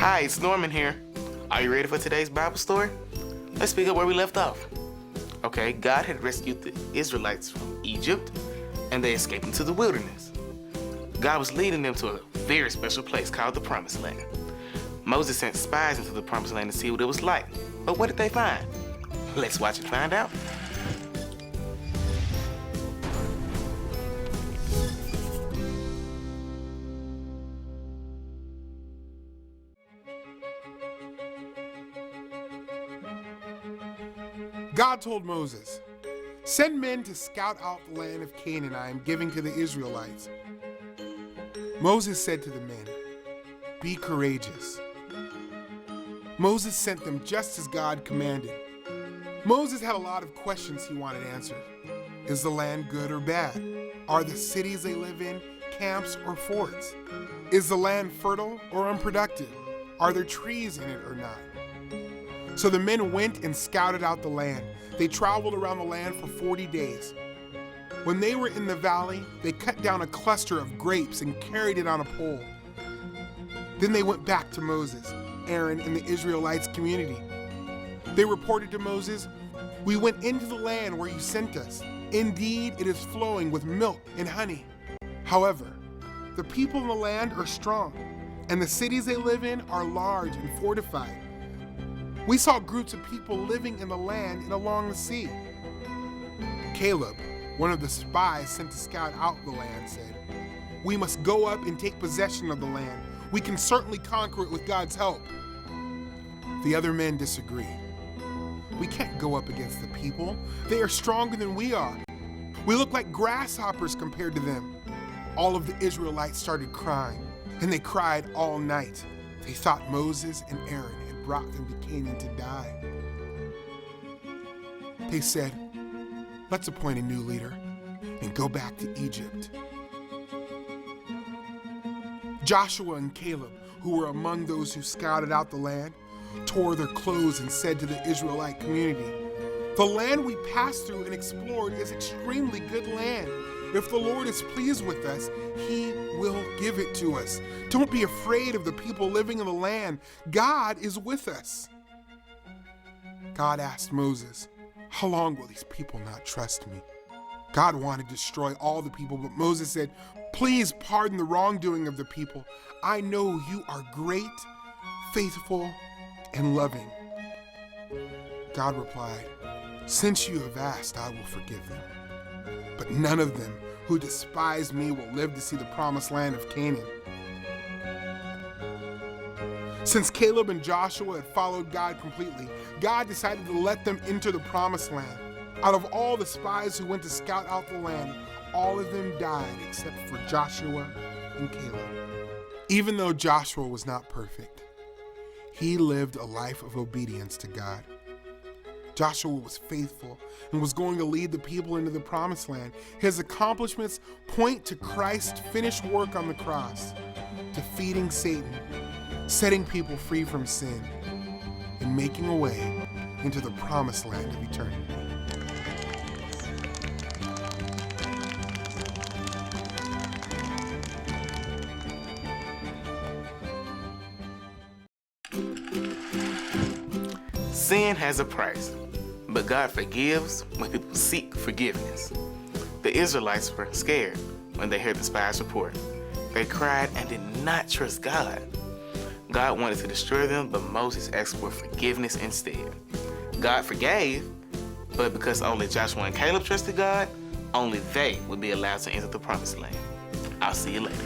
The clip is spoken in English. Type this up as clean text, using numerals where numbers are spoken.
Hi, it's Norman here. Are you ready for today's Bible story? Let's pick up where we left off. Okay, God had rescued the Israelites from Egypt, and they escaped into the wilderness. God was leading them to a very special place called the Promised Land. Moses sent spies into the Promised Land to see what it was like. But what did they find? Let's watch and find out. God told Moses, "Send men to scout out the land of Canaan I am giving to the Israelites." Moses said to the men, "Be courageous." Moses sent them just as God commanded. Moses had a lot of questions he wanted answered. Is the land good or bad? Are the cities they live in camps or forts? Is the land fertile or unproductive? Are there trees in it or not? So the men went and scouted out the land. They traveled around the land for 40 days. When they were in the valley, they cut down a cluster of grapes and carried it on a pole. Then they went back to Moses, Aaron, and the Israelites community. They reported to Moses, "We went into the land where you sent us. Indeed, it is flowing with milk and honey. However, the people in the land are strong, and the cities they live in are large and fortified. We saw groups of people living in the land and along the sea." Caleb, one of the spies sent to scout out the land, said, "We must go up and take possession of the land. We can certainly conquer it with God's help." The other men disagreed. "We can't go up against the people. They are stronger than we are. We look like grasshoppers compared to them." All of the Israelites started crying, and they cried all night. They thought Moses and Aaron had brought them to Canaan to die. They said, "Let's appoint a new leader and go back to Egypt." Joshua and Caleb, who were among those who scouted out the land, tore their clothes and said to the Israelite community, "The land we passed through and explored is extremely good land. If the Lord is pleased with us, He will give it to us. Don't be afraid of the people living in the land. God is with us." God asked Moses, "How long will these people not trust me?" God wanted to destroy all the people, but Moses said, "Please pardon the wrongdoing of the people. I know you are great, faithful, and loving." God replied, "Since you have asked, I will forgive them. But none of them who despise me will live to see the promised land of Canaan." Since Caleb and Joshua had followed God completely, God decided to let them enter the promised land. Out of all the spies who went to scout out the land, all of them died except for Joshua and Caleb. Even though Joshua was not perfect, he lived a life of obedience to God. Joshua was faithful and was going to lead the people into the promised land. His accomplishments point to Christ's finished work on the cross, defeating Satan, setting people free from sin, and making a way into the promised land of eternity. Sin has a price, but God forgives when people seek forgiveness. The Israelites were scared when they heard the spies' report. They cried and did not trust God. God wanted to destroy them, but Moses asked for forgiveness instead. God forgave, but because only Joshua and Caleb trusted God, only they would be allowed to enter the promised land. I'll see you later.